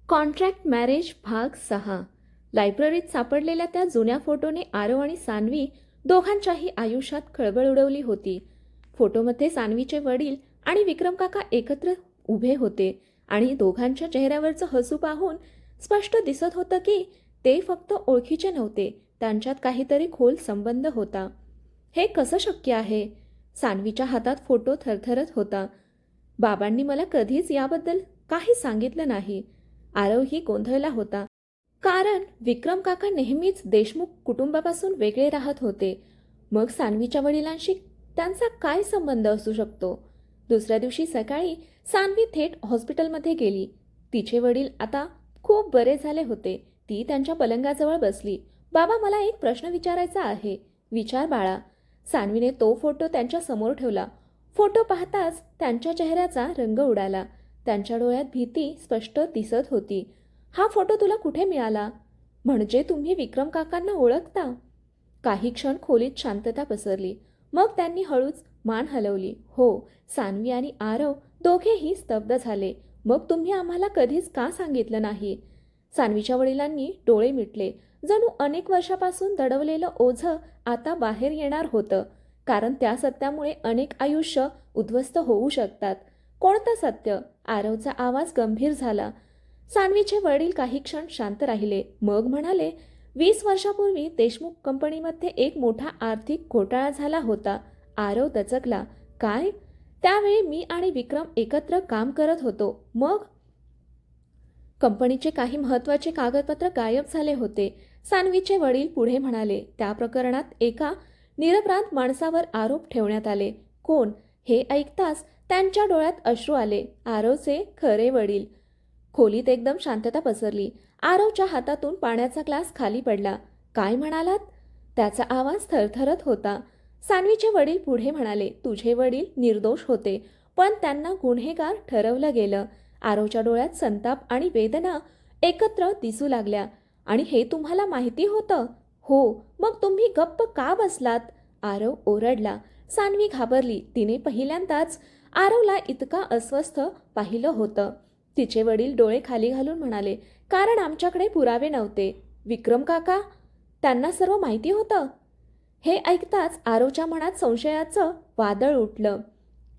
Contract marriage भाग 6. लायब्ररीत सापडलेल्या त्या जुन्या फोटोने आरव आणि सान्वी दोघांच्याही आयुष्यात खळबळ उडवली होती. फोटोमध्ये सान्वीचे वडील आणि विक्रम काका एकत्र उभे होते आणि दोघांच्या चेहऱ्यावरचं हसू पाहून स्पष्ट दिसत होतं की ते फक्त ओळखीचे नव्हते, त्यांच्यात काहीतरी खोल संबंध होता. हे कसं शक्य आहे? सान्वीच्या हातात फोटो थरथरत होता. बाबांनी मला कधीच याबद्दल काही सांगितलं नाही. आरवही गोंधळला होता, कारण विक्रम काका नेहमीच देशमुख कुटुंबापासून वेगळे राहत होते. मग सान्वीच्या वडिलांशी त्यांचा काय संबंध असू शकतो? दुसऱ्या दिवशी सकाळी सान्वी थेट हॉस्पिटलमध्ये गेली. तिचे वडील आता खूप बरे झाले होते. ती त्यांच्या पलंगाजवळ बसली. बाबा, मला एक प्रश्न विचारायचा आहे. विचार बाळा. सान्वीने तो फोटो त्यांच्या समोर ठेवला. फोटो पाहताच त्यांच्या चेहऱ्याचा रंग उडाला. त्यांच्या डोळ्यात भीती स्पष्ट दिसत होती. हा फोटो तुला कुठे मिळाला? म्हणजे तुम्ही विक्रम काकांना ओळखता? काही क्षण खोलीत शांतता पसरली. मग त्यांनी हळूच मान हलवली. हो. सान्वी आणि आरव दोघेही स्तब्ध झाले. मग तुम्ही आम्हाला कधीच का सांगितलं नाही? सान्वीच्या वडिलांनी डोळे मिटले. जणू अनेक वर्षापासून दडवलेलं ओझं आता बाहेर येणार होतं. कारण त्या सत्यामुळे अनेक आयुष्य उद्ध्वस्त होऊ शकतात. कोणतं सत्य? आरवचा आवाज गंभीर झाला. सान्वीचे वडील काही क्षण शांत राहिले. मग म्हणाले, 20 वर्षापूर्वी देशमुख कंपनीमध्ये एक मोठा आर्थिक घोटाळा झाला होता. आरव दचकला. काय? त्यावेळी मी आणि विक्रम एकत्र काम करत होतो. मग? कंपनीचे काही महत्त्वाचे कागदपत्र गायब झाले होते. सान्वीचे वडील पुढे म्हणाले, त्या प्रकरणात एका निरपराध माणसावर आरोप ठेवण्यात आले. कोण? हे ऐकताच त्यांच्या डोळ्यात अश्रू आले. आरवचे खरे वडील. खोलीत एकदम शांतता पसरली. आरवच्या हातातून पाण्याचा ग्लास खाली पडला. काय म्हणालात? त्याचा आवाज थरथरत होता. सान्वीचे वडील पुढे म्हणाले, तुझे वडील निर्दोष होते, पण त्यांना गुन्हेगार ठरवलं गेलं. आरवच्या डोळ्यात संताप आणि वेदना एकत्र दिसू लागल्या. आणि हे तुम्हाला माहिती होतं? हो. मग तुम्ही गप्प का बसलात? आरव ओरडला. सान्वी घाबरली. तिने पहिल्यांदाच आरवला इतका अस्वस्थ पाहिलं होतं. तिचे वडील डोळे खाली घालून म्हणाले, कारण आमच्याकडे पुरावे नव्हते. विक्रम काका? त्यांना सर्व माहिती होतं? हे ऐकताच आरवच्या मनात संशयाचं वादळ उठलं.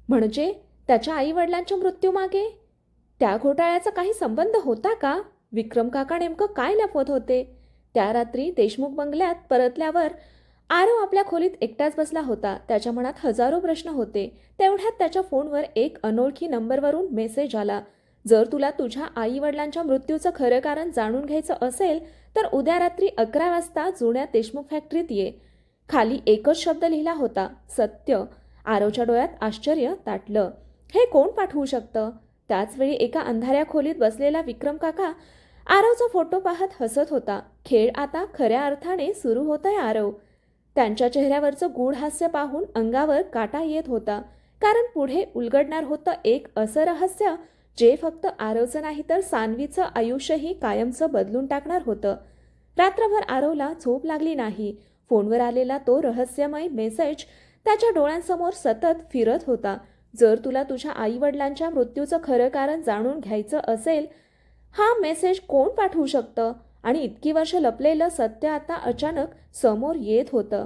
म्हणजे त्याच्या आईवडिलांच्या मृत्यूमागे त्या घोटाळ्याचा काही संबंध होता का? विक्रम काका नेमकं काय लपवत होते? त्या रात्री देशमुख बंगल्यात परतल्यावर आरव आपल्या खोलीत एकटाच बसला होता. त्याच्या मनात हजारो प्रश्न होते. तेवढ्यात त्याच्या फोनवर एक अनोळखी नंबरवरून मेसेज आला. जर तुला तुझ्या आई वडिलांच्या मृत्यूचं खरं कारण जाणून घ्यायचं असेल तर उद्या रात्री 11 वाजता जुन्या देशमुख फॅक्टरीत ये. खाली एकच शब्द लिहिला होता, सत्य. आरवच्या डोळ्यात आश्चर्य दाटलं. हे कोण पाठवू शकतं? त्याचवेळी एका अंधाऱ्या खोलीत बसलेला विक्रम काका आरवचा फोटो पाहत हसत होता. खेळ आता खऱ्या अर्थाने सुरू होतंय आरव. त्यांच्या चेहऱ्यावरचं गूढ हास्य पाहून अंगावर काटा येत होता. कारण पुढे उलगडणार होतं एक असं रहस्य जे फक्त आरवचं नाही तर सान्वीचं आयुष्यही कायमचं बदलून टाकणार होतं. रात्रभर आरवला झोप लागली नाही. फोनवर आलेला तो रहस्यमय मेसेज त्याच्या डोळ्यांसमोर सतत फिरत होता. जर तुला तुझ्या आईवडिलांच्या मृत्यूचं खरं कारण जाणून घ्यायचं असेल, हा मेसेज कोण पाठवू शकतं? आणि इतकी वर्ष लपलेलं सत्य आता अचानक समोर येत होतं.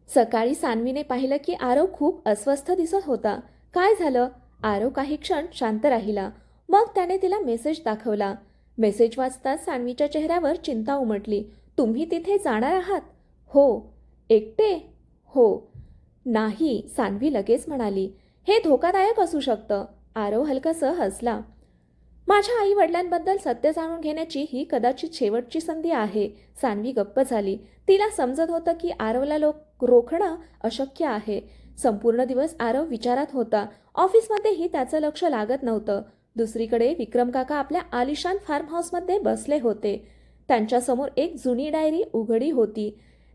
सकाळी सान्वीने पाहिलं की आरव खूप अस्वस्थ दिसत होता. काय झालं? आरव काही क्षण शांत राहिला. मग त्याने तिला मेसेज दाखवला. मेसेज वाचताच सान्वीच्या चेहऱ्यावर चिंता उमटली. तुम्ही तिथे जाणार आहात? हो. एकटे? हो. नाही, सान्वी लगेच म्हणाली. हे धोकादायक असू शकतं. आरव हलकसं हसला. माझ्या आई वडिलांबद्दल सत्य जाणून घेण्याची ही कदाचित शेवटची संधी आहे. सान्वी गप्प झाली. तिला समजत होतं की आरवला रोखणं अशक्य आहे. संपूर्ण दिवस आरव विचारात होता. ऑफिसमध्येही त्याचं लक्ष लागत नव्हतं. दुसरीकडे विक्रम काका आपल्या आलिशान फार्म हाऊसमध्ये बसले होते. त्यांच्यासमोर एक जुनी डायरी उघडी होती.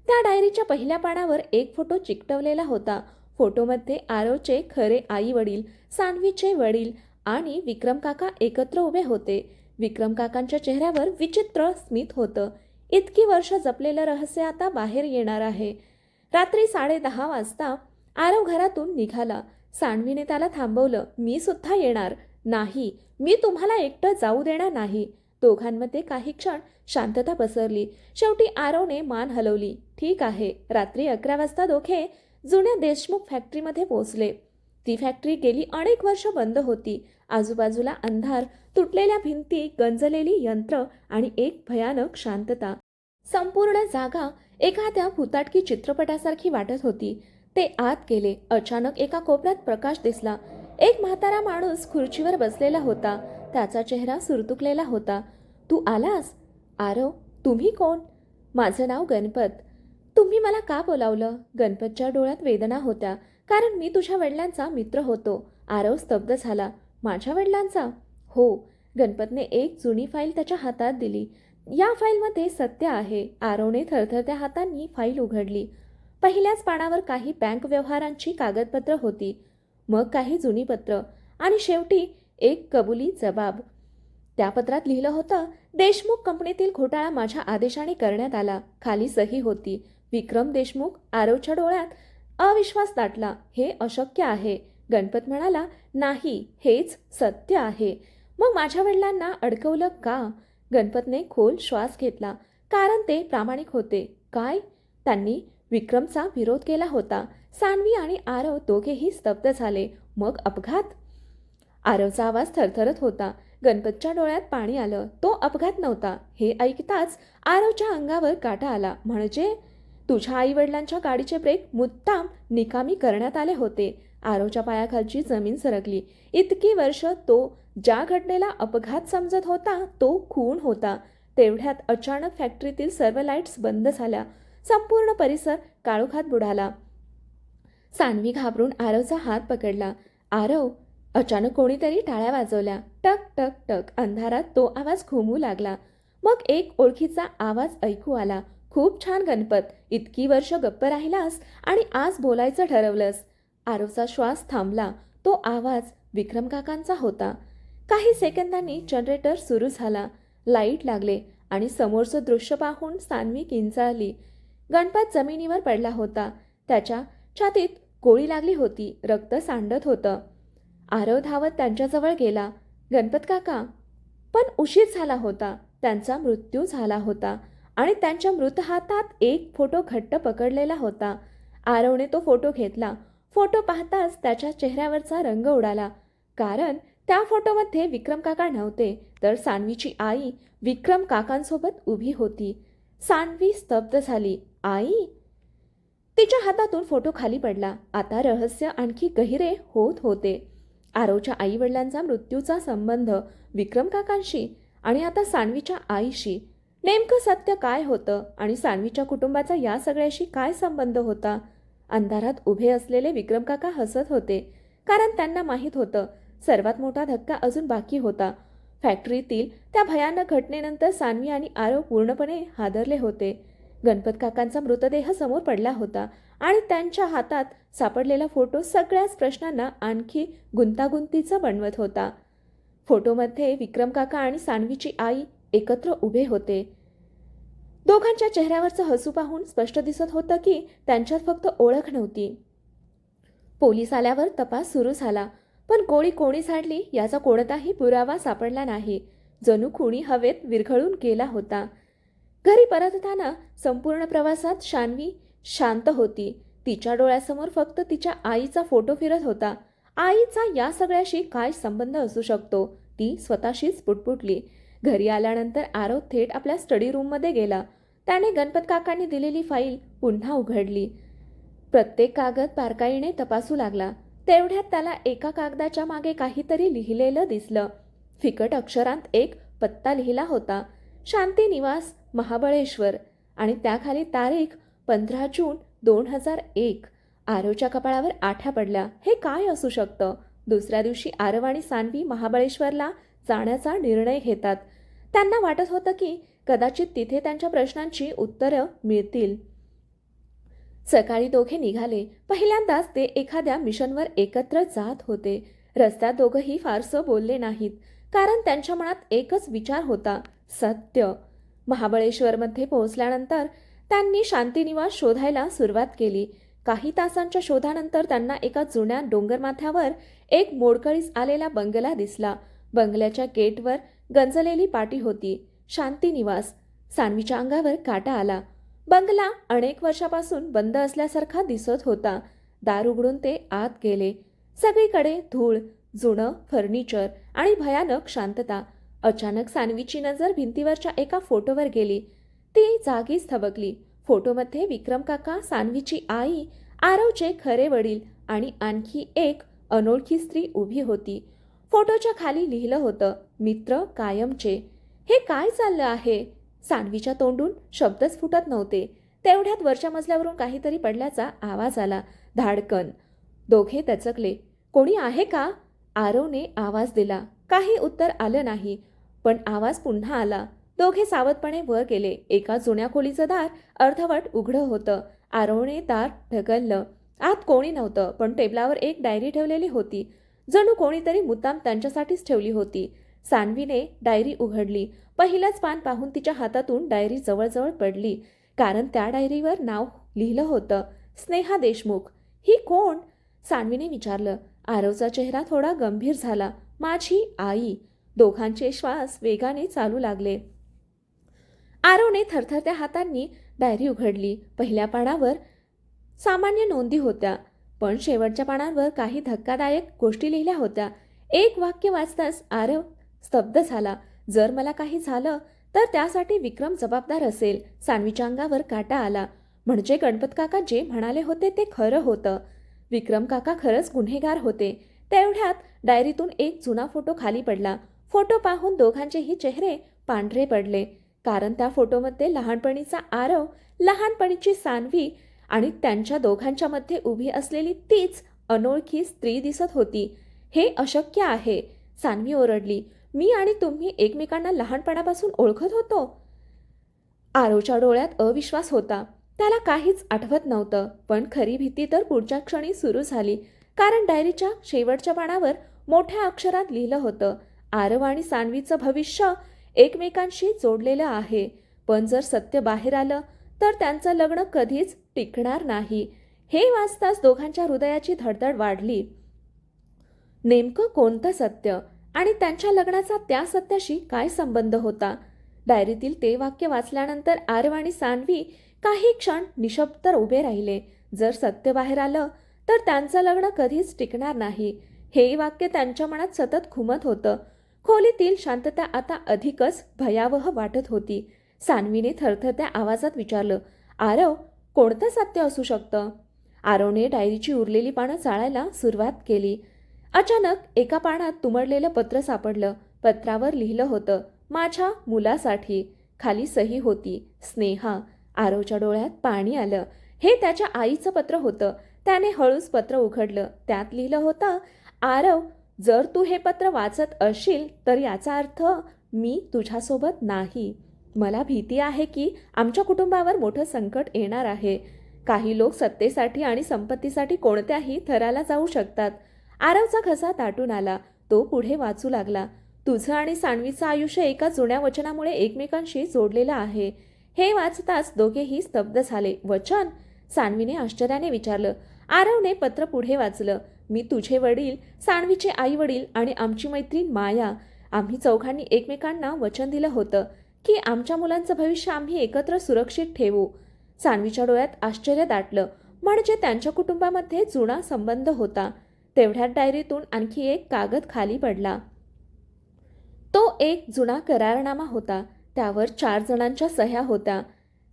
त्या डायरीच्या पहिल्या पानावर एक फोटो चिकटवलेला होता. फोटोमध्ये आरवचे खरे आई वडील, सान्वीचे वडील आणि विक्रम काका एकत्र उभे होते. विक्रम काकांच्या चेहऱ्यावर विचित्र स्मित होतं. इतकी वर्ष जपलेलं रहस्य आता बाहेर येणार आहे. रात्री 10:30 वाजता आरव घरातून निघाला. सान्वीने त्याला थांबवलं. मी सुद्धा येणार. नाही, मी तुम्हाला एकटं जाऊ देणार नाही. दोघांमध्ये काही क्षण शांतता पसरली. शेवटी आरवने मान हलवली. ठीक आहे. रात्री 11 वाजता दोघे जुन्या देशमुख फॅक्टरीमध्ये पोहोचले. ती फॅक्टरी गेली अनेक वर्ष बंद होती. आजूबाजूला अंधार, तुटलेल्या भिंती, गंजलेली यंत्र आणि एक भयानक शांतता. संपूर्ण जागा एखाद्या भूताटकी चित्रपटासारखी वाटत होती. ते आत गेले. अचानक एका कोपऱ्यात प्रकाश दिसला. एक म्हातारा माणूस खुर्चीवर बसलेला होता. त्याचा चेहरा सुरतुकलेला होता. तू आलास? आरव, तुम्ही कोण? माझं नाव गणपत. तुम्ही मला का बोलावलं? गणपतच्या डोळ्यात वेदना होत्या. कारण मी तुझ्या वडिलांचा मित्र होतो. आरव स्तब्ध झाला. माझ्या वडिलांचा? हो. गणपतने एक जुनी फाईल त्याच्या हातात दिली. या फाईलमध्ये सत्य आहे. आरवने थरथरत्या हातांनी फाईल उघडली. पहिल्याच पानावर काही बँक व्यवहारांची कागदपत्र होती. मग काही जुनी पत्र आणि शेवटी एक कबुली जबाब. त्या पत्रात लिहिलं होतं, देशमुख कंपनीतील घोटाळा माझ्या आदेशाने करण्यात आला. खाली सही होती. विक्रम देशमुख. आरवच्या डोळ्यात अविश्वास दाटला. हे अशक्य आहे. गणपत म्हणाला, नाही, हेच सत्य आहे. मग माझ्या वडिलांना अडकवलं का? गणपतने खोल श्वास घेतला. कारण ते प्रामाणिक होते. काय? त्यांनी विक्रमचा विरोध केला होता. सान्वी आणि आरव दोघेही स्तब्ध झाले. मग अपघात? आरवचा आवाज थरथरत होता. गणपतच्या डोळ्यात पाणी आलं. तो अपघात नव्हता. हे ऐकताच आरवच्या अंगावर काटा आला. म्हणजे तुझ्या आईवडिलांच्या गाडीचे ब्रेक मुद्दाम निकामी करण्यात आले होते. आरवच्या पायाखालची जमीन सरकली. इतकी वर्ष तो ज्या घटनेला अपघात समजत होता तो खून होता. तेवढ्यात अचानक फॅक्टरीतील सर्व लाईट्स बंद झाल्या. संपूर्ण परिसर काळोखात बुडाला. सान्वी घाबरून आरवचा हात पकडला. आरव. अचानक कोणीतरी टाळ्या वाजवल्या. टक टक टक. अंधारात तो आवाज घुमू लागला. मग एक ओळखीचा आवाज ऐकू आला. खूप छान गणपत. इतकी वर्ष गप्प राहिलास आणि आज बोलायचं ठरवलंस. आरवचा श्वास थांबला. तो आवाज विक्रम काकांचा होता. काही सेकंदांनी जनरेटर सुरू झाला. लाईट लागले आणि समोरचं दृश्य पाहून सान्वी किंचाळली. गणपत जमिनीवर पडला होता. त्याच्या छातीत गोळी लागली होती. रक्त सांडत होतं. आरव धावत त्यांच्याजवळ गेला. गणपत काका. पण उशीर झाला होता. त्यांचा मृत्यू झाला होता आणि त्यांच्या मृत हातात एक फोटो घट्ट पकडलेला होता. आरवने तो फोटो घेतला. फोटो पाहताच त्याच्या चेहऱ्यावरचा रंग उडाला. कारण त्या फोटोमध्ये विक्रम काका नव्हते, तर सान्वीची आई विक्रम काकांसोबत उभी होती. सान्वी स्तब्ध झाली. आई? तिच्या हातातून फोटो खाली पडला. आता रहस्य आणखी गहिरे होत होते. आरवच्या आईवडिलांचा मृत्यूचा संबंध विक्रम काकांशी आणि आता सान्वीच्या आईशी. नेमकं सत्य काय होतं आणि सान्वीच्या कुटुंबाचा या सगळ्याशी काय संबंध होता? अंधारात उभे असलेले विक्रम काका हसत होते. कारण त्यांना माहीत होतं सर्वात मोठा धक्का अजून बाकी होता. फॅक्टरीतील त्या भयानक घटनेनंतर सान्वी आणि आरव पूर्णपणे हादरले होते. गणपत काकांचा मृतदेह समोर पडला होता आणि त्यांच्या हातात सापडलेला फोटो सगळ्याच प्रश्नांना आणखी गुंतागुंतीचा बनवत होता. फोटोमध्ये विक्रम काका आणि सान्वीची आई एकत्र उभे होते. दोघांच्या चेहऱ्यावरचं हसू पाहून स्पष्ट दिसत होतं की त्यांच्यात फक्त ओळख नव्हती. पोलीस आल्यावर तपास सुरू झाला. पण गोळी कोणी झाडली याचा कोणताही पुरावा सापडला नाही. जणू खुणी हवेत विरघळून गेला होता. घरी परतताना संपूर्ण प्रवासात सान्वी शांत होती. तिच्या डोळ्यासमोर फक्त तिच्या आईचा फोटो फिरत होता. आईचा या सगळ्याशी काय संबंध असू शकतो? ती स्वतःशीच पुटपुटली. घरी आल्यानंतर आरव थेट आपल्या स्टडी रूममध्ये गेला. त्याने गणपत काकांनी दिलेली फाईल पुन्हा उघडली. प्रत्येक कागद बारकाईने तपासू लागला. तेवढ्यात त्याला एका कागदाच्या मागे काहीतरी लिहिलेलं दिसलं. फिकट अक्षरांत एक पत्ता लिहिला होता. शांती निवास, महाबळेश्वर आणि त्याखाली तारीख 15 जून 2001. आरवच्या कपाळावर आठ्या पडल्या. हे काय असू शकतं? दुसऱ्या दिवशी आरव आणि सान्वी महाबळेश्वरला जाण्याचा निर्णय घेतात. त्यांना वाटत होतं की कदाचित तिथे त्यांच्या प्रश्नांची उत्तरं मिळतील. सकाळी दोघे निघाले. पहिल्यांदाच ते एखाद्या मिशनवर एकत्र जात होते. रस्त्यात दोघंही फारसं बोलले नाहीत. कारण त्यांच्या मनात एकच विचार होता, सत्य. महाबळेश्वरमध्ये पोहोचल्यानंतर त्यांनी शांतीनिवास शोधायला सुरुवात केली. काही तासांच्या शोधानंतर त्यांना एका जुन्या डोंगरमाथ्यावर एक मोडकळीस आलेला बंगला दिसला. बंगल्याच्या गेटवर गंजलेली पाटी होती, शांती निवास. सान्वीच्या अंगावर काटा आला. बंगला अनेक वर्षापासून बंद असल्यासारखा दिसत होता. दार उघडून ते आत गेले. सगळीकडे धूळ, जुनं फर्निचर आणि भयानक शांतता. अचानक सान्वीची नजर भिंतीवरच्या एका फोटोवर गेली. ती जागीच थबकली. फोटोमध्ये विक्रम काका, सान्वीची आई, आरवचे खरे वडील आणि आणखी एक अनोळखी स्त्री उभी होती. फोटोच्या खाली लिहिलं होतं, मित्र कायमचे. हे काय चाललं आहे? सान्वीच्या तोंडून शब्दच फुटत नव्हते. तेवढ्यात वरच्या मजल्यावरून काहीतरी पडल्याचा आवाज आला. धाडकन. दोघे दचकले. कोणी आहे का? आरवने आवाज दिला. काही उत्तर आलं नाही, पण आवाज पुन्हा आला. दोघे सावधपणे वर गेले. एका जुन्या खोलीचं दार अर्धवट उघडं होतं. आरवने दार ढकललं. आत कोणी नव्हतं, पण टेबलावर एक डायरी ठेवलेली होती. जणू कोणीतरी मुद्दाम त्यांच्यासाठीच ठेवली होती. सान्वीने डायरी उघडली. पहिलंच पान पाहून तिच्या हातातून डायरी जवळजवळ पडली, कारण त्या डायरीवर नाव लिहिलं होतं, स्नेहा देशमुख. ही कोण? सान्वीने विचारलं. आरवचा चेहरा थोडा गंभीर झाला. माझी आई. दोघांचे श्वास वेगाने चालू लागले. आरवने थरथरत्या हातांनी डायरी उघडली. पहिल्या पानावर सामान्य नोंदी होत्या, पण शेवटच्या पानांवर काही धक्कादायक गोष्टी लिहिल्या होत्या. एक वाक्य वाचताच आरव स्तब्ध झाला. जर मला काही झालं तर त्यासाठी विक्रम जबाबदार असेल. सान्वीच्या अंगावर काटा आला. म्हणजे गणपत काका जे म्हणाले होते ते खरं होतं. विक्रम काका खरंच गुन्हेगार होते. तेवढ्यात डायरीतून एक जुना फोटो खाली पडला. फोटो पाहून दोघांचेही चेहरे पांढरे पडले, कारण त्या फोटोमध्ये लहानपणीचा आरव, लहानपणीची सान्वी आणि त्यांच्या दोघांच्या मध्ये उभी असलेली तीच अनोळखी स्त्री दिसत होती. हे अशक्य आहे. सान्वी ओरडली. मी आणि तुम्ही एकमेकांना लहानपणापासून ओळखत होतो? आरवच्या डोळ्यात अविश्वास होता. त्याला काहीच आठवत नव्हतं, पण खरी भीती तर पुढच्या क्षणी सुरू झाली, कारण डायरीच्या शेवटच्या पानावर मोठ्या अक्षरात लिहिलं होतं, आरव आणि सान्वीचं भविष्य एकमेकांशी जोडलेलं आहे. पण जर सत्य बाहेर आलं तर त्यांचं लग्न कधीच टिकणार नाही. हे वाचताच दोघांच्या हृदयाची धडधड वाढली. नेमकं कोणतं सत्य आणि त्यांच्या लग्नाचा त्या सत्याशी काय संबंध होता? डायरीतील ते वाक्य वाचल्यानंतर आरव आणि सान्वी काही क्षण निशब्द उभे राहिले. जर सत्य बाहेर आलं तर त्यांचं लग्न कधीच टिकणार नाही, हे वाक्य त्यांच्या मनात सतत घुमत होतं. खोलीतील शांतता आता अधिकच भयावह वाटत होती. सान्वीने थरथरत्या आवाजात विचारलं, आरव, कोणतं सत्य असू शकतं? आरवने डायरीची उरलेली पानं चाळायला सुरुवात केली. अचानक एका पानात तुमडलेलं पत्र सापडलं. पत्रावर लिहिलं होतं, माझ्या मुलासाठी. खाली सही होती, स्नेहा. आरवच्या डोळ्यात पाणी आलं. हे त्याच्या आईचं पत्र होतं. त्याने हळूच पत्र उघडलं. त्यात लिहिलं होतं, आरव, जर तू हे पत्र वाचत असशील तर याचा अर्थ मी तुझ्यासोबत नाही. मला भीती आहे की आमच्या कुटुंबावर मोठं संकट येणार आहे. काही लोक सत्तेसाठी आणि संपत्तीसाठी कोणत्याही थराला जाऊ शकतात. आरवचा घसा दाटून आला. तो पुढे वाचू लागला. तुझं आणि सान्वीचं आयुष्य एका जुन्या वचनामुळे एकमेकांशी जोडलेलं आहे. हे वाचताच दोघेही स्तब्ध झाले. वचन? सान्वीने आश्चर्याने विचारलं. आरवने पत्र पुढे वाचलं. मी तुझे वडील, सान्वीचे आई वडील आणि आमची मैत्रीण माया, आम्ही चौघांनी एकमेकांना वचन दिलं होतं की आमच्या मुलांचं भविष्य आम्ही एकत्र सुरक्षित ठेवू. सान्वीच्या डोळ्यात आश्चर्य दाटलं. म्हणजे त्यांच्या कुटुंबामध्ये जुना संबंध होता. तेवढ्यात डायरीतून आणखी एक कागद खाली पडला. तो एक जुना करारनामा होता. त्यावर 4 जणांच्या सह्या होत्या.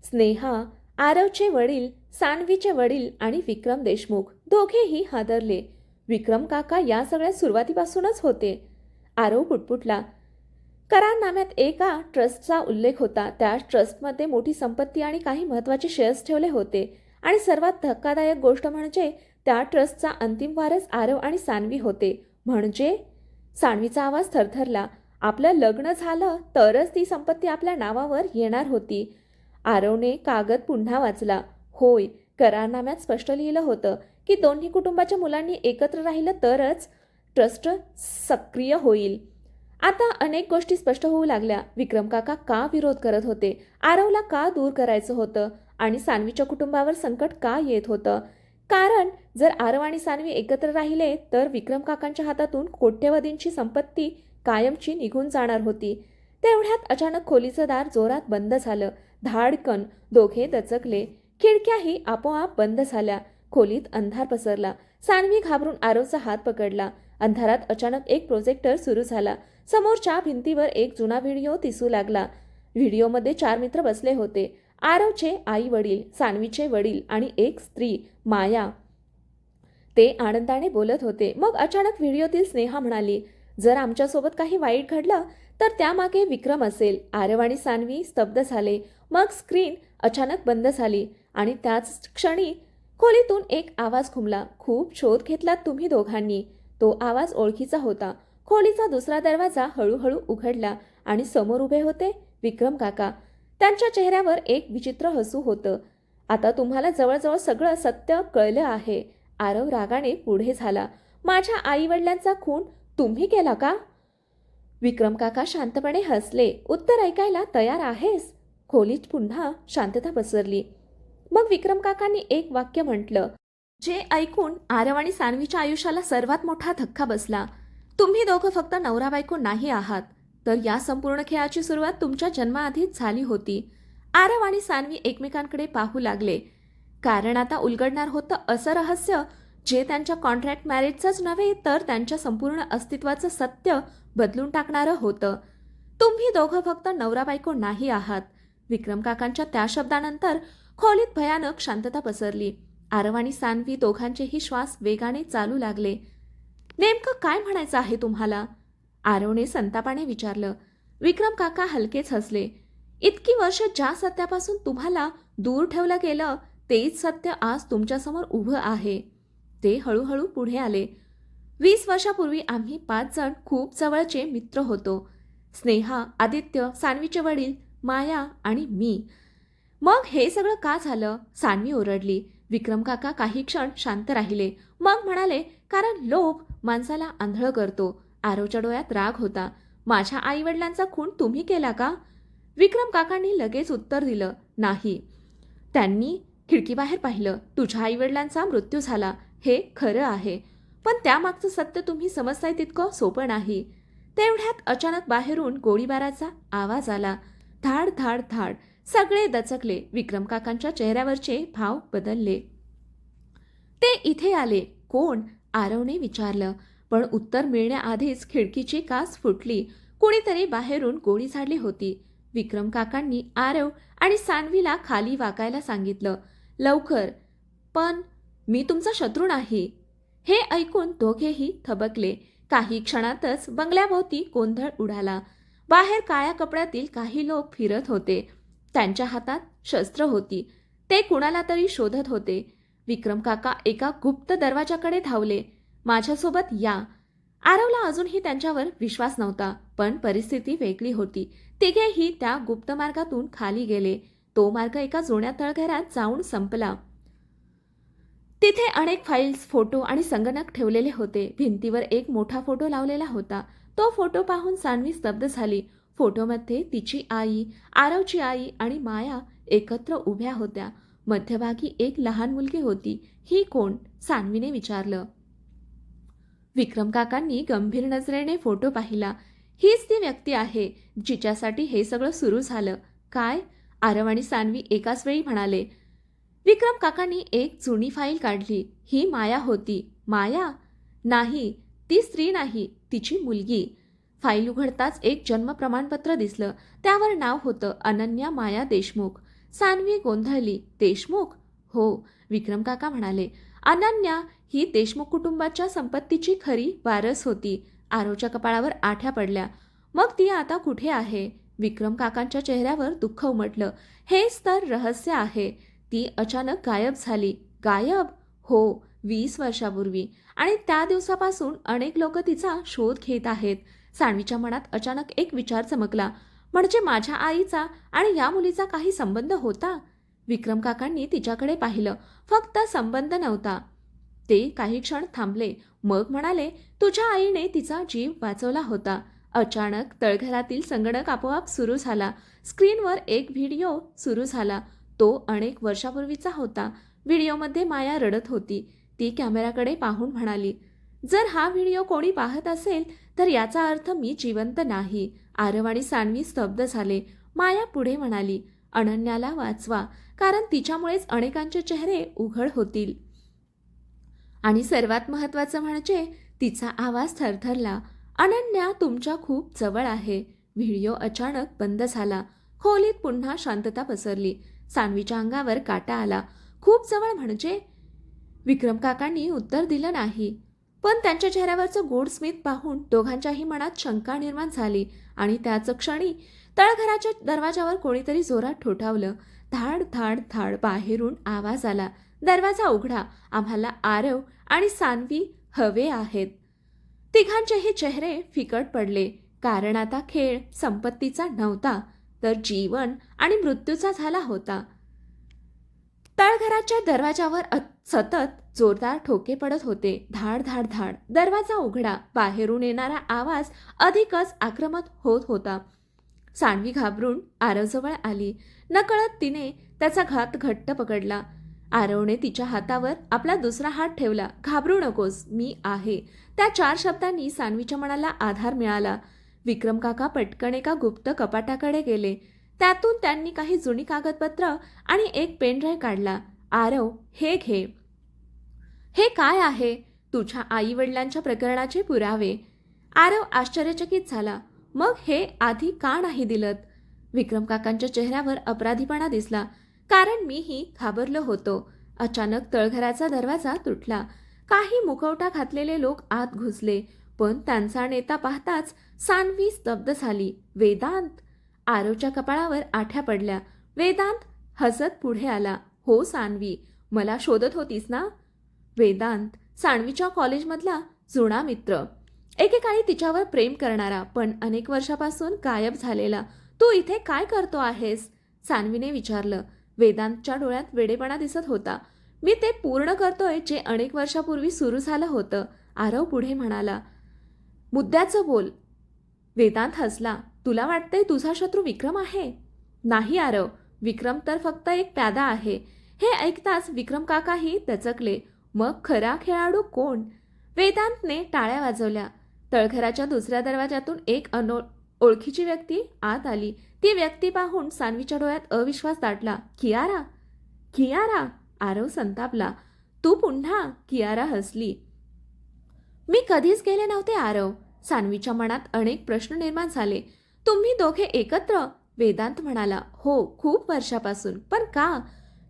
स्नेहा, आरवचे वडील, सान्वीचे वडील आणि विक्रम देशमुख. दोघेही हादरले. विक्रम काका या सगळ्या सुरुवातीपासूनच होते. आरव पुटपुटला. करारनाम्यात एका ट्रस्टचा उल्लेख होता. त्या ट्रस्टमध्ये मोठी संपत्ती आणि काही महत्त्वाचे शेअर्स ठेवले होते. आणि सर्वात धक्कादायक गोष्ट म्हणजे त्या ट्रस्टचा अंतिम वारस आरव आणि सान्वी होते. म्हणजे? सान्वीचा आवाज थरथरला. आपलं लग्न झालं तरच ती संपत्ती आपल्या नावावर येणार होती. आरवने कागद पुन्हा वाचला. होय, करारनाम्यात स्पष्ट लिहिलं होतं की दोन्ही कुटुंबाच्या मुलांनी एकत्र राहिलं तरच ट्रस्ट सक्रिय होईल. आता अनेक गोष्टी स्पष्ट होऊ लागल्या. विक्रम काका का विरोध करत होते? आरवला का दूर करायचं होतं? आणि सान्वीच्या कुटुंबावर संकट का येत होतं? कारण जर आरव आणि सान्वी एकत्र राहिले तर विक्रम काकांच्या हातातून कोट्यवधींची संपत्ती कायमची निघून जाणार होती. तेवढ्यात अचानक खोलीचं दार जोरात बंद झालं. धाडकन दोघे दचकले. खिडक्याही आपोआप बंद झाल्या. खोलीत अंधार पसरला. सान्वी घाबरून आरवचा हात पकडला. अंधारात अचानक एक प्रोजेक्टर सुरू झाला. समोरच्या भिंतीवर एक जुना व्हिडिओ दिसू लागला. व्हिडिओमध्ये 4 मित्र बसले होते. आरवचे आई वडील, सान्वीचे वडील आणि एक स्त्री माया. ते आनंदाने बोलत होते. मग अचानक व्हिडिओतील स्नेहा म्हणाली, जर आमच्यासोबत काही वाईट घडलं तर त्यामागे विक्रम असेल. आरव आणि सान्वी स्तब्ध झाले. मग स्क्रीन अचानक बंद झाली आणि त्याच क्षणी खोलीतून एक आवाज घुमला. खूप शोध घेतलात तुम्ही दोघांनी. तो आवाज ओळखीचा होता. खोलीचा दुसरा दरवाजा हळूहळू उघडला आणि समोर उभे होते विक्रम काका. त्यांच्या चेहऱ्यावर एक विचित्र हसू होतं. आता तुम्हाला जवळजवळ सगळं सत्य कळलं आहे. आरव रागाने पुढे झाला. माझ्या आईवडिलांचा खून तुम्ही केला का? विक्रम काका शांतपणे हसले. उत्तर ऐकायला तयार आहेस? खोलीत पुन्हा शांतता पसरली. मग विक्रम काकांनी एक वाक्य म्हटलं, जे ऐकून आरव आणि सान्वीच्या आयुष्याला सर्वात मोठा धक्का बसला. तुम्ही दोघं फक्त नवरा बायको नाही आहात, तर या संपूर्ण खेळाची सुरुवात तुमच्या जन्माआधीच झाली होती. आरव आणि सान्वी एकमेकांकडे पाहू लागले. कारण आता उलगडणार होतं असं रहस्य जे त्यांच्या कॉन्ट्रॅक्ट मॅरेजचंच नव्हे तर त्यांच्या संपूर्ण अस्तित्वाचं सत्य बदलून टाकणारं होतं. तुम्ही दोघं फक्त नवरा बायको नाही आहात. विक्रम काकांच्या त्या शब्दानंतर खोलीत भयानक शांतता पसरली. आरव आणि सान्वी दोघांचेही श्वास वेगाने चालू लागले. नेमकं काय म्हणायचं आहे तुम्हाला? आरवने संतापाने विचारलं. विक्रम काका हलकेच हसले. इतकी वर्ष ज्या सत्यापासून तुम्हाला दूर ठेवलं गेलं तेच सत्य आज तुमच्यासमोर उभं आहे. ते हळूहळू पुढे आले. 20 वर्षापूर्वी आम्ही 5 जण खूप जवळचे मित्र होतो. स्नेहा, आदित्य, सान्वीचे वडील, माया आणि मी. मग हे सगळं का झालं? सान्वी ओरडली. विक्रम काका काही क्षण शांत राहिले. मग म्हणाले, कारण लोभ माणसाला आंधळं करतो. आरवच्या डोळ्यात राग होता. माझ्या आईवडिलांचा खून तुम्ही केला का? विक्रम काकांनी लगेच उत्तर दिलं, नाही. त्यांनी खिडकीबाहेर पाहिलं. तुझ्या आईवडिलांचा मृत्यू झाला हे खरं आहे, पण त्यामागचं सत्य तुम्ही समजताय तितकं सोपं नाही. तेवढ्यात अचानक बाहेरून गोळीबाराचा आवाज आला. धाड धाड धाड. सगळे दचकले. विक्रम काकांच्या चेहऱ्यावरचे भाव बदलले. ते इथे आले. कोण? आरवने विचारलं. पण उत्तर मिळण्याआधीच खिडकीची काच फुटली. कुणीतरी बाहेरून गोळी झाडली होती. विक्रम काकांनी आरव आणि सान्वीला खाली वाकायला सांगितलं. लवकर. पण मी तुमचा शत्रू नाही. हे ऐकून दोघेही थबकले. काही क्षणातच बंगल्याभोवती गोंधळ उडाला. बाहेर काळ्या कपड्यातील काही लोक फिरत होते. त्यांच्या हातात शस्त्र होती. ते कुणाला तरी शोधत होते. विक्रम काका एका गुप्त दरवाजाकडे धावले. माझ्यासोबत या. आरवला अजूनही त्यांच्यावर विश्वास नव्हता, पण परिस्थिती वेगळी होती. तिघेही त्या गुप्त मार्गातून खाली गेले. तो मार्ग एका जुन्या तळघरात जाऊन संपला. तिथे अनेक फाईल्स, फोटो आणि संगणक ठेवलेले होते. भिंतीवर एक मोठा फोटो लावलेला होता. तो फोटो पाहून सान्वी स्तब्ध झाली. फोटोमध्ये तिची आई, आरवची आई आणि माया एकत्र उभ्या होत्या. मध्यभागी एक लहान मुलगी होती. ही कोण? सान्वीने विचारलं. विक्रम काकांनी गंभीर नजरेने फोटो पाहिला. हीच ती व्यक्ती आहे जिच्यासाठी हे सगळं सुरू झालं. काय? आरव आणि सान्वी एकाच वेळी म्हणाले. विक्रम काकांनी एक जुनी फाईल काढली. ही माया होती. माया? नाही, ती स्त्री नाही, तिची मुलगी. फाईल उघडताच एक जन्म प्रमाणपत्र दिसलं. त्यावर नाव होतं अनन्या माया देशमुख. सान्वी गोंधळली. देशमुख? हो, विक्रम काका म्हणाले. अनन्या ही देशमुख कुटुंबाच्या संपत्तीची खरी वारस होती. आरवच्या कपाळावर आठ्या पडल्या. मग ती आता कुठे आहे? विक्रम काकांच्या चेहऱ्यावर दुःख उमटलं. हेच तर रहस्य आहे. ती अचानक गायब झाली. गायब? हो, 20 वर्षापूर्वी. आणि त्या दिवसापासून अनेक लोक तिचा शोध घेत आहेत. सान्वीच्या मनात अचानक एक विचार चमकला. म्हणजे माझ्या आईचा आणि या मुलीचा काही संबंध होता? विक्रम काकांनी तिच्याकडे पाहिलं. फक्त संबंध नव्हता. ते काही क्षण थांबले. मग म्हणाले, तुझ्या आईने तिचा जीव वाचवला होता. अचानक तळघरातील संगणक आपोआप सुरू झाला. स्क्रीनवर एक व्हिडिओ सुरू झाला. तो अनेक वर्षापूर्वीचा होता. व्हिडिओमध्ये माया रडत होती. ती कॅमेराकडे पाहून म्हणाली, जर हा व्हिडिओ कोणी पाहत असेल तर याचा अर्थ मी जिवंत नाही. आरव आणि सान्वी स्तब्ध झाले. माया पुढे म्हणाली, अनन्याला वाचवा, कारण तिच्यामुळेच अनेकांचे चेहरे उघड होतील. आणि सर्वात महत्त्वाचं म्हणजे तिचा आवाज थरथरला. अनन्या तुमच्या खूप जवळ आहे. व्हिडिओ अचानक बंद झाला. खोलीत पुन्हा शांतता पसरली. सान्वीच्या अंगावर काटा आला. खूप जवळ म्हणजे? विक्रम काकांनी उत्तर दिलं नाही. पण त्यांच्या चेहऱ्यावरचं गोड स्मित पाहून दोघांच्याही मनात शंका निर्माण झाली. आणि त्याच क्षणी तळघराच्या दरवाजावर कोणीतरी जोरात ठोठावलं. धाड धाड धाड बाहेरून आवाज आला. दरवाजा उघडा, आम्हाला आरव आणि सान्वी हवे आहेत. तिघांचेही चेहरे फिकट पडले. कारण आता खेळ संपत्तीचा नव्हता, तर जीवन आणि मृत्यूचा झाला होता. तळघराच्या दरवाजावर सतत जोरदार ठोके पडत होते. धाड धाड धाड. दरवाजा उघडा. बाहेरून येणारा आवाज अधिकच आक्रमक होत होता. सान्वी घाबरून आरवजवळ आली. नकळत तिने त्याचा हात घट्ट पकडला. आरवने तिच्या हातावर आपला दुसरा हात ठेवला. घाबरू नकोस, मी आहे. त्या 4 शब्दांनी सान्वीच्या मनाला आधार मिळाला. विक्रम काका पटकन एका गुप्त कपाटाकडे गेले. त्यातून त्यांनी काही जुनी कागदपत्र आणि एक पेनड्राईव्ह काढला. आरव, हे घे. हे काय आहे? तुझ्या आई वडिलांच्या प्रकरणाचे पुरावे. आरव आश्चर्यचकित झाला. मग हे आधी का नाही दिलत? विक्रम काकांच्या चेहऱ्यावर अपराधीपणा दिसला. कारण मीही घाबरलो होतो. अचानक तळघराचा दरवाजा तुटला. काही मुखवटा घातलेले लोक आत घुसले. पण त्यांचा नेता पाहताच सान्वी स्तब्ध झाली. वेदांत. आरवच्या कपाळावर आठ्या पडल्या. वेदांत हसत पुढे आला. हो सान्वी, मला शोधत होतीस ना? वेदांत सान्वीच्या कॉलेजमधला जुना मित्र. एकेकाळी तिच्यावर प्रेम करणारा, पण अनेक वर्षापासून गायब झालेला. तू इथे काय करतो आहेस? सान्वीने विचारलं. वेदांतच्या डोळ्यात वेडेपणा दिसत होता. मी ते पूर्ण करतोय जे अनेक वर्षापूर्वी सुरू झालं होतं. आरव पुढे म्हणाला. मुद्द्याचं बोल. वेदांत हसला. तुला वाटतंय तुझा शत्रू विक्रम आहे? नाही आरव, विक्रम तर फक्त एक प्यादा आहे. हे ऐकताच विक्रम काकाही दचकले. मग खरा खेळाडू कोण? वेदांतने टाळ्या वाजवल्या. तळघराच्या दुसऱ्या दरवाजातून एक ओळखीची व्यक्ती आत आली. ती व्यक्ती पाहून सान्वीच्या डोळ्यात अविश्वास दाटला. कियारा? कियारा? आरव संतापला. तू पुन्हा? कियारा हसली. मी कधीच गेले नव्हते आरव. सान्वीच्या मनात अनेक प्रश्न निर्माण झाले. तुम्ही दोघे एकत्र? वेदांत म्हणाला. हो, खूप वर्षापासून. पण का?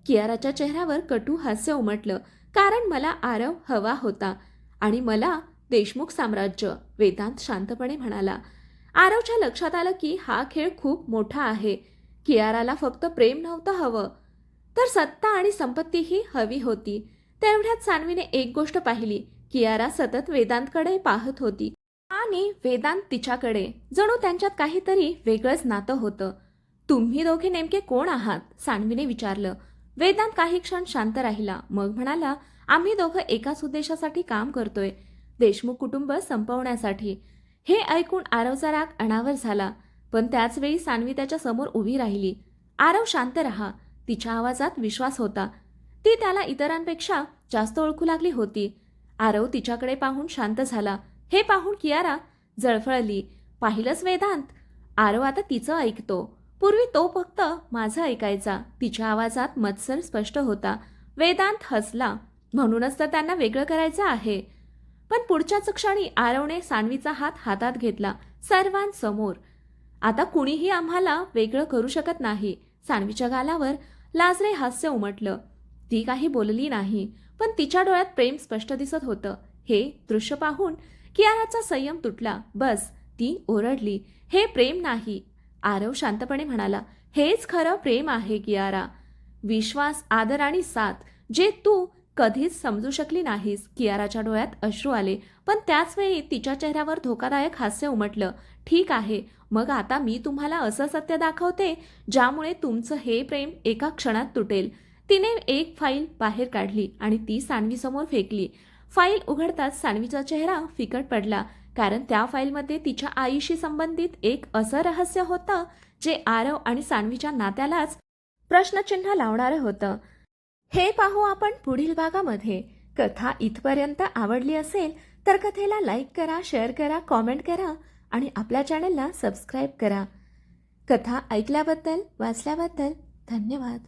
कियाराच्या चेहऱ्यावर कटू हास्य उमटलं. कारण मला आरव हवा होता आणि मला देशमुख साम्राज्य. वेदांत शांतपणे म्हणाला. आरवच्या लक्षात आलं की हा खेळ खूप मोठा आहे. कियाराला फक्त प्रेम नव्हतं हवं, तर सत्ता आणि संपत्तीही हवी होती. तेवढ्यात सान्वीने एक गोष्ट पाहिली. कियारा सतत वेदांतकडे पाहत होती आणि वेदांत तिच्याकडे. जणू त्यांच्यात काहीतरी वेगळंच नातं होतं. तुम्ही दोघे नेमके कोण आहात? सान्वीने विचारलं. वेदांत काही क्षण शांत राहिला. मग म्हणाला, आम्ही दोघं एकाच उद्देशासाठी काम करतोय, देशमुख कुटुंब संपवण्यासाठी. हे ऐकून आरवचा राग अनावर झाला. पण त्याच वेळी सान्वी त्याच्या समोर उभी राहिली. आरव, शांत रहा. तिच्या आवाजात विश्वास होता. ती त्याला इतरांपेक्षा जास्त ओळखू लागली होती. आरव तिच्याकडे पाहून शांत झाला. हे पाहून कियारा जळफळली. पाहिलंच वेदांत, आरव आता तिचं ऐकतो. पूर्वी तो फक्त माझं ऐकायचा. तिच्या आवाजात मत्सर स्पष्ट होता. वेदांत हसला. म्हणूनच तर त्यांना वेगळं करायचं आहे. पण पुढच्याच क्षणी आरवने सान्वीचा हात हातात घेतला. सर्वांसमोर. आता कुणीही आम्हाला वेगळं करू शकत नाही. सान्वीच्या गालावर लाजरे हास्य उमटलं. ती काही बोलली नाही, पण तिच्या डोळ्यात प्रेम स्पष्ट दिसत होतं. हे दृश्य पाहून कियाराचा संयम तुटला. बस, ती ओरडली. हे प्रेम नाही. आरव शांतपणे म्हणाला. हेच खरं प्रेम आहे कियारा. विश्वास, आदर आणि साथ, जे तू कधीच समजू शकली नाहीस. कियाराच्या डोळ्यात अश्रू आले, पण त्याच वेळी तिच्या चेहऱ्यावर धोकादायक हास्य उमटलं. ठीक आहे, मग आता मी तुम्हाला असं सत्य दाखवते ज्यामुळे तुमचं हे प्रेम एका क्षणात तुटेल. तिने एक फाईल बाहेर काढली आणि ती सान्वीसमोर फेकली. फाईल उघडताच सान्वीचा चेहरा फिकट पडला, कारण त्या फाईलमध्ये तिच्या आईशी संबंधित एक असं रहस्य होतं जे आरव आणि सान्वीच्या नात्यालाच प्रश्नचिन्ह लावणारं होतं. हे पाहू आपण पुढील भागामध्ये. कथा इथपर्यंत आवडली असेल तर कथेला लाईक करा, शेअर करा, कॉमेंट करा आणि आपल्या चॅनलला सबस्क्राईब करा. कथा ऐकल्याबद्दल, वाचल्याबद्दल धन्यवाद.